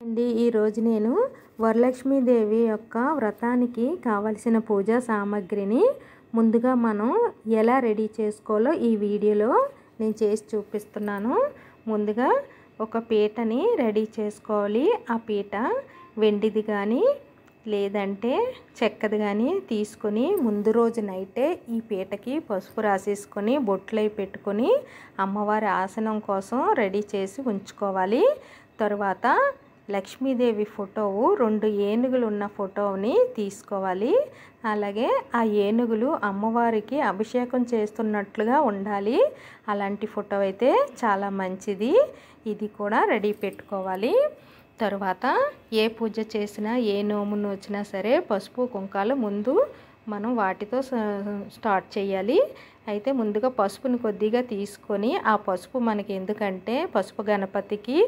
అండి ఈరోజు నేను వరలక్ష్మీదేవి యొక్క వ్రతానికి కావలసిన పూజా సామాగ్రిని ముందుగా మనం ఎలా రెడీ చేసుకోవాలో ఈ వీడియోలో నేను చేసి చూపిస్తున్నాను. ముందుగా ఒక పీటని రెడీ చేసుకోవాలి. ఆ పీట వెండిది కానీ లేదంటే చెక్కది కానీ తీసుకొని ముందు రోజు నైటే ఈ పీటకి పసుపు రాసేసుకొని బొట్లై పెట్టుకొని అమ్మవారి ఆసనం కోసం రెడీ చేసి ఉంచుకోవాలి. తర్వాత లక్ష్మీదేవి ఫోటో 2 ఏనుగులు ఉన్న ఫోటోని తీసుకోవాలి. అలాగే ఆ ఏనుగులు అమ్మవారికి అభిషేకం చేస్తున్నట్లుగా ఉండాలి. అలాంటి ఫోటో అయితే చాలా మంచిది. ఇది కూడా రెడీ పెట్టుకోవాలి. తర్వాత ఏ పూజ చేసినా ఏ నోమును వచ్చినా సరే పసుపు కుంకాలు ముందు మనం వాటితో స్టార్ట్ చేయాలి. అయితే ముందుగా పసుపుని కొద్దిగా తీసుకొని ఆ పసుపు మనకి ఎందుకంటే పసుపు గణపతికి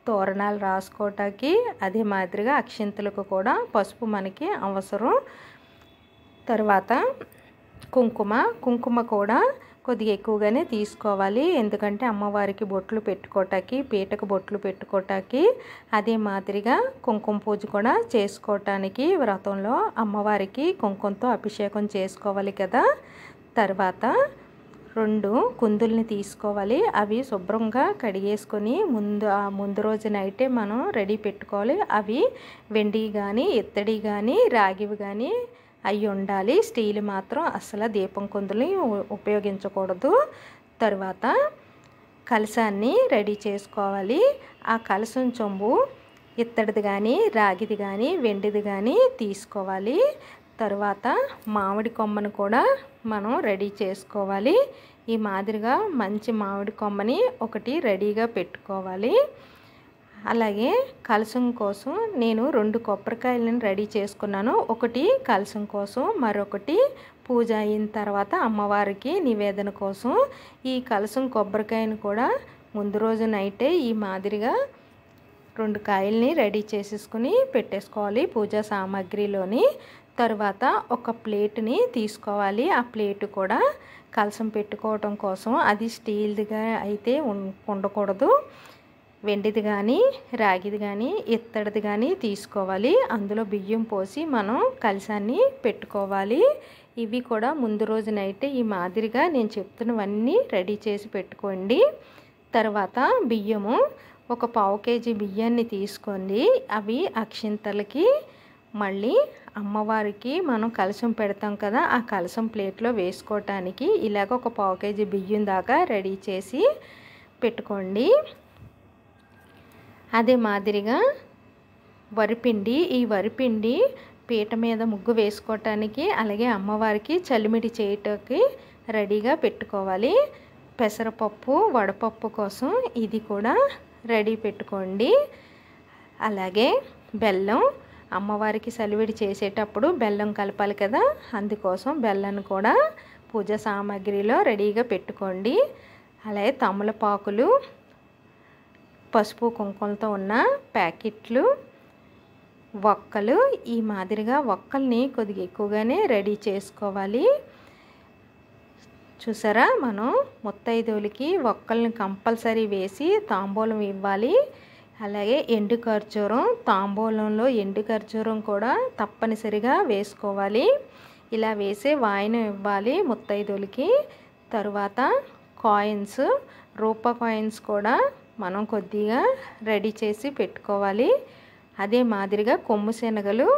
తోరణాలు రాసుకోవటానికి అదే మాదిరిగా అక్షింతలకు కూడా పసుపు మనకి అవసరం. తర్వాత కుంకుమ కూడా కొద్దిగా ఎక్కువగానే తీసుకోవాలి. ఎందుకంటే అమ్మవారికి బొట్లు పెట్టుకోవటానికి పీటకు బొట్లు పెట్టుకోవటానికి అదే మాదిరిగా కుంకుమ పూజ కూడా చేసుకోవటానికి వ్రతంలో అమ్మవారికి కుంకుమతో అభిషేకం చేసుకోవాలి కదా. తర్వాత 2 కుందుల్ని తీసుకోవాలి. అవి శుభ్రంగా కడిగేసుకొని ముందు రోజు నైటే మనం రెడీ పెట్టుకోవాలి. అవి వెండి కానీ ఇత్తడి కానీ రాగివి కానీ అవి ఉండాలి. స్టీల్ మాత్రం అసలు దీపం కుందుల్ని ఉపయోగించకూడదు. తర్వాత కలశాన్ని రెడీ చేసుకోవాలి. ఆ కలశం చెంబు ఇత్తడిది కానీ రాగిది కానీ వెండిది కానీ తీసుకోవాలి. తర్వాత మామిడి కొమ్మను కూడా మనం రెడీ చేసుకోవాలి. ఈ మాదిరిగా మంచి మామిడి కొమ్మని ఒకటి రెడీగా పెట్టుకోవాలి. అలాగే కలశం కోసం నేను 2 కొబ్బరికాయలను రెడీ చేసుకున్నాను. ఒకటి కలశం కోసం, మరొకటి పూజ అయిన తర్వాత అమ్మవారికి నివేదన కోసం. ఈ కలశం కొబ్బరికాయను కూడా ముందు రోజు నైటే ఈ మాదిరిగా 2 కాయల్ని రెడీ చేసేసుకుని పెట్టేసుకోవాలి పూజా సామాగ్రిలోని. తర్వాత ఒక ప్లేట్ని తీసుకోవాలి. ఆ ప్లేటు కూడా కలశం పెట్టుకోవటం కోసం అది స్టీల్దిగా అయితే ఉండకూడదు. వెండిది కానీ రాగిది కానీ ఇత్తడిది కానీ తీసుకోవాలి. అందులో బియ్యం పోసి మనం కలశాన్ని పెట్టుకోవాలి. ఇవి కూడా ముందు రోజు నైటే ఈ మాదిరిగా నేను చెప్తున్నవన్నీ రెడీ చేసి పెట్టుకోండి. తర్వాత బియ్యము ఒక 1/2 కేజీ బియ్యాన్ని తీసుకోండి. అవి అక్షింతలకి మళ్ళీ అమ్మవారికి మనం కలశం పెడతాం కదా, ఆ కలశం ప్లేట్లో వేసుకోవటానికి ఇలాగ ఒక 1/2 కేజీ బియ్యం దాకా రెడీ చేసి పెట్టుకోండి. అదే మాదిరిగా వరిపిండి, ఈ వరిపిండి పీట మీద ముగ్గు వేసుకోవటానికి అలాగే అమ్మవారికి చలిమిడి చేయటానికి రెడీగా పెట్టుకోవాలి. పెసరపప్పు వడపప్పు కోసం ఇది కూడా రెడీ పెట్టుకోండి. అలాగే బెల్లం, అమ్మవారికి సలివిడి చేసేటప్పుడు బెల్లం కలపాలి కదా, అందుకోసం బెల్లాన్ని కూడా పూజా సామాగ్రిలో రెడీగా పెట్టుకోండి. అలాగే తమలపాకులు, పసుపు కుంకుమలతో ఉన్న ప్యాకెట్లు, వక్కలు, ఈ మాదిరిగా వక్కల్ని కొద్దిగా ఎక్కువగానే రెడీ చేసుకోవాలి. చూసారా, మనం ముత్తైదువులకి వక్కల్ని కంపల్సరీ వేసి తాంబూలం ఇవ్వాలి. అలాగే ఎండు ఖర్జూరం, తాంబూలంలో ఎండు ఖర్జూరం కూడా తప్పనిసరిగా వేసుకోవాలి. ఇలా వేసి వాయినం ఇవ్వాలి ముత్తైదువులకి. తర్వాత కాయిన్స్, రూపాయి కాయిన్స్ కూడా మనం కొద్దిగా రెడీ చేసి పెట్టుకోవాలి. అదే మాదిరిగా కొమ్ము శనగలు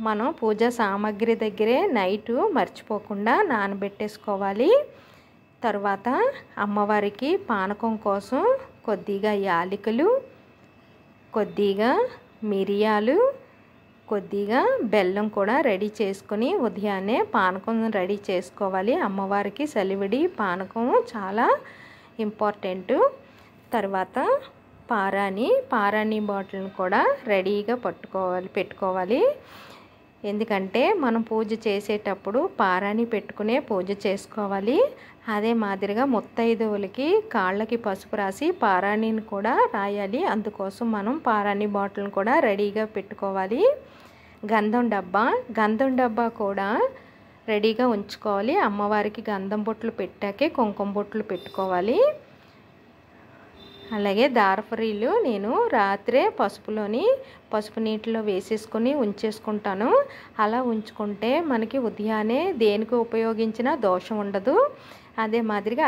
మనం పూజా సామాగ్రి దగ్గరే నైటు మర్చిపోకుండా నానబెట్టేసుకోవాలి. తర్వాత అమ్మవారికి పానకం కోసం కొద్దిగా యాలకులు, కొద్దిగా మిరియాలు, కొద్దిగా బెల్లం కూడా రెడీ చేసుకొని ఉదయాన్నే పానకం రెడీ చేసుకోవాలి. అమ్మవారికి సలివిడి పానకం చాలా ఇంపార్టెంటు. తర్వాత పారాణి బాటిల్ని కూడా రెడీగా పెట్టుకోవాలి. ఎందుకంటే మనం పూజ చేసేటప్పుడు పారాణి పెట్టుకునే పూజ చేసుకోవాలి. అదే మాదిరిగా ముత్తైదువులకి కాళ్ళకి పసుపు రాసి పారాణిని కూడా రాయాలి. అందుకోసం మనం పారాణి బాటిల్ని కూడా రెడీగా పెట్టుకోవాలి. గంధం డబ్బా కూడా రెడీగా ఉంచుకోవాలి. అమ్మవారికి గంధం బొట్లు పెట్టాకే కుంకుమ బొట్లు పెట్టుకోవాలి. అలాగే దారపురీలు నేను రాత్రే పసుపు నీటిలో వేసేసుకొని ఉంచేసుకుంటాను. అలా ఉంచుకుంటే మనకి ఉదయాన్నే దేనికి ఉపయోగించినా దోషం ఉండదు. అదే మాదిరిగా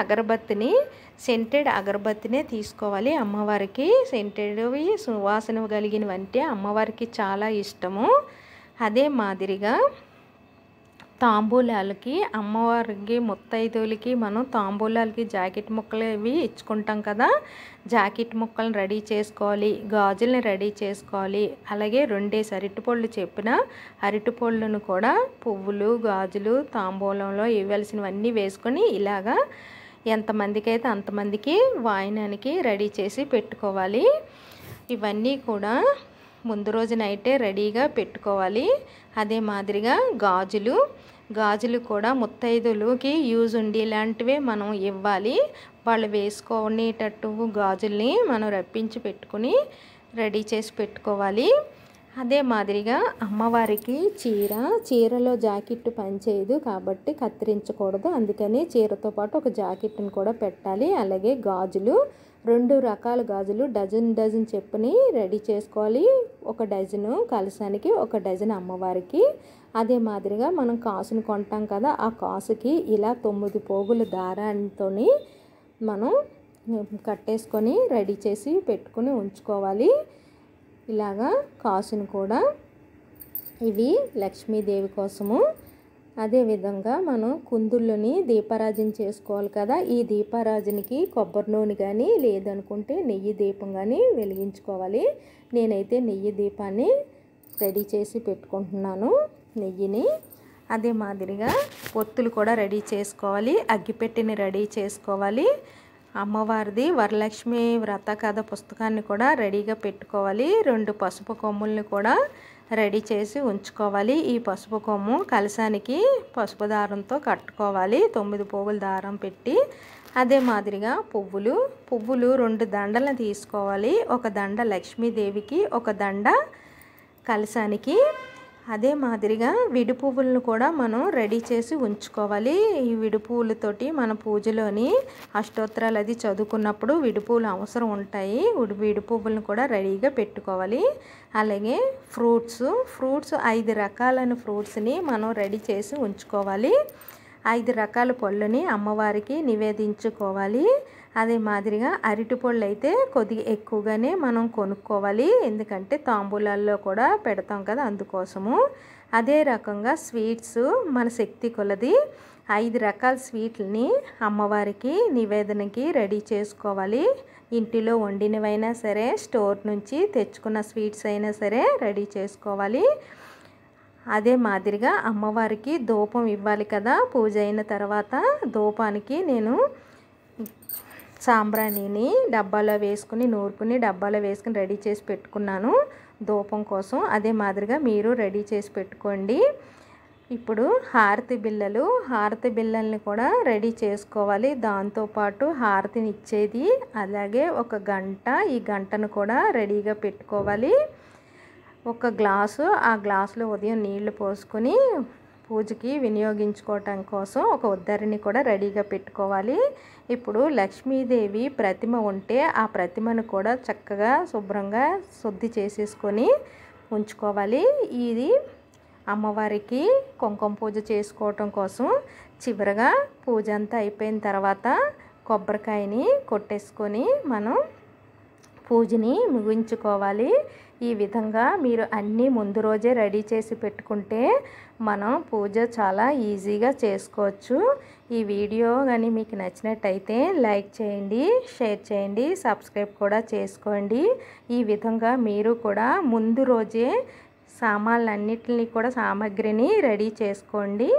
సెంటెడ్ అగరబత్తినే తీసుకోవాలి. అమ్మవారికి సెంటెడ్వి సువాసన కలిగినవంటే అమ్మవారికి చాలా ఇష్టము. అదే మాదిరిగా తాంబూలాలకి అమ్మవారికి ముత్తైదువులకి మనం తాంబూలాలకి జాకెట్ ముక్కలు ఇవి ఇచ్చుకుంటాం కదా, జాకెట్ ముక్కలను రెడీ చేసుకోవాలి, గాజుల్ని రెడీ చేసుకోవాలి. అలాగే 2 అరటిపళ్ళు చెప్పిన అరటిపళ్ళను కూడా పువ్వులు గాజులు తాంబూలంలో ఇవ్వాల్సినవన్నీ వేసుకొని ఇలాగా ఎంతమందికి అయితే అంతమందికి వాయనానికి రెడీ చేసి పెట్టుకోవాలి. ఇవన్నీ కూడా ముందు రోజు నైటే రెడీగా పెట్టుకోవాలి. అదే మాదిరిగా గాజులు కూడా ముత్తైదులకి యూజ్ ఉండేలాంటివే మనం ఇవ్వాలి. వాళ్ళు వేసుకునేటట్టు గాజుల్ని మనం రప్పించి పెట్టుకుని రెడీ చేసి పెట్టుకోవాలి. అదే మాదిరిగా అమ్మవారికి చీరలో జాకెట్ పనిచేయదు కాబట్టి కత్తిరించకూడదు. అందుకని చీరతో పాటు ఒక జాకెట్ని కూడా పెట్టాలి. అలాగే గాజులు 2 రకాల గాజులు డజన్ చెప్పుని రెడీ చేసుకోవాలి. 1 డజను కలశానికి, 1 డజన్ అమ్మవారికి. అదే మాదిరిగా మనం కాసును కొంటాం కదా, ఆ కాసుకి ఇలా 9 పోగుల దారంతో మనం కట్టేసుకొని రెడీ చేసి పెట్టుకుని ఉంచుకోవాలి. ఇలాగా కాసును కూడా ఇవి లక్ష్మీదేవి కోసము. అదేవిధంగా మనం కుందుల్లోని దీపారాజన చేసుకోవాలి కదా, ఈ దీపారాజనకి కొబ్బరి నూనె కానీ లేదనుకుంటే నెయ్యి దీపం కానీ వెలిగించుకోవాలి. నేనైతే నెయ్యి దీపాన్ని రెడీ చేసి పెట్టుకుంటున్నాను, నెయ్యిని. అదే మాదిరిగా ఒత్తులు కూడా రెడీ చేసుకోవాలి, అగ్గిపెట్టిని రెడీ చేసుకోవాలి. అమ్మవారిది వరలక్ష్మి వ్రత కథ పుస్తకాన్ని కూడా రెడీగా పెట్టుకోవాలి. 2 పసుపు కొమ్ముల్ని కూడా రెడీ చేసి ఉంచుకోవాలి. ఈ పసుపు కొమ్ము కలశానికి పసుపు దారంతో కట్టుకోవాలి, 9 పోగుల దారం పెట్టి. అదే మాదిరిగా పువ్వులు 2 దండలను తీసుకోవాలి. 1 దండ లక్ష్మీదేవికి, 1 దండ కలశానికి. అదే మాదిరిగా విడి పువ్వులను కూడా మనం రెడీ చేసి ఉంచుకోవాలి. ఈ విడి పువ్వులతోటి మన పూజలోని అష్టోత్తరాలు అది చదువుకున్నప్పుడు విడి పువ్వులు అవసరం ఉంటాయి. విడి పువ్వులను కూడా రెడీగా పెట్టుకోవాలి. అలాగే ఫ్రూట్స్ 5 రకాలైన ఫ్రూట్స్ని మనం రెడీ చేసి ఉంచుకోవాలి. 5 రకాల పళ్ళని అమ్మవారికి నివేదించుకోవాలి. అదే మాదిరిగా అరటిపళ్ళు అయితే కొద్దిగా ఎక్కువగానే మనం కొనుక్కోవాలి, ఎందుకంటే తాంబూలాల్లో కూడా పెడతాం కదా, అందుకోసము. అదే రకంగా స్వీట్స్ మన శక్తి కొలది 5 రకాల స్వీట్లని అమ్మవారికి నివేదనకి రెడీ చేసుకోవాలి. ఇంటిలో వండినవైనా సరే, స్టోర్ నుంచి తెచ్చుకున్న స్వీట్స్ అయినా సరే రెడీ చేసుకోవాలి. అదే మాదిరిగా అమ్మవారికి ధూపం ఇవ్వాలి కదా, పూజ అయిన తర్వాత ధూపానికి నేను సాంబ్రాణిని డబ్బాలో వేసుకుని నూరుకుని డబ్బాలో వేసుకుని రెడీ చేసి పెట్టుకున్నాను ధూపం కోసం. అదే మాదిరిగా మీరు రెడీ చేసి పెట్టుకోండి. ఇప్పుడు హారతి బిళ్ళల్ని కూడా రెడీ చేసుకోవాలి. దాంతోపాటు హారతిని ఇచ్చేది, అలాగే 1 గంట, ఈ గంటను కూడా రెడీగా పెట్టుకోవాలి. 1 గ్లాసు, ఆ గ్లాసులో ఉదయం నీళ్లు పోసుకొని పూజకి వినియోగించుకోవటం కోసం 1 ఉద్దరిని కూడా రెడీగా పెట్టుకోవాలి. ఇప్పుడు లక్ష్మీదేవి ప్రతిమ ఉంటే ఆ ప్రతిమను కూడా చక్కగా శుభ్రంగా శుద్ధి చేసేసుకొని ఉంచుకోవాలి. ఇది అమ్మవారికి కుంకుమ పూజ చేసుకోవటం కోసం. చివరగా పూజ అంతా అయిపోయిన తర్వాత కొబ్బరికాయని కొట్టేసుకొని మనం పూజని ముగించుకోవాలి. ఈ విధంగా మీరు అన్నీ ముందు రోజే రెడీ చేసి పెట్టుకుంటే మనం పూజ చాలా ఈజీగా చేసుకోవచ్చు. ఈ వీడియో కానీ మీకు నచ్చినట్టయితే లైక్ చేయండి, షేర్ చేయండి, సబ్స్క్రైబ్ కూడా చేసుకోండి. ఈ విధంగా మీరు కూడా ముందు రోజే సామాన్లన్నిటిని కూడా సామాగ్రిని రెడీ చేసుకోండి.